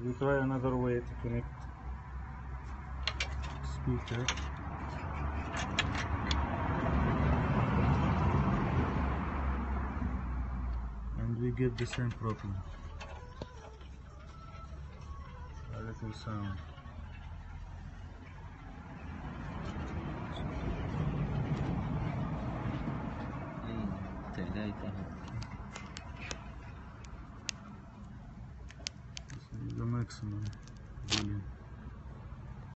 We try another way to connect speaker. And we get the same problem. A little sound. This is the maximum volume.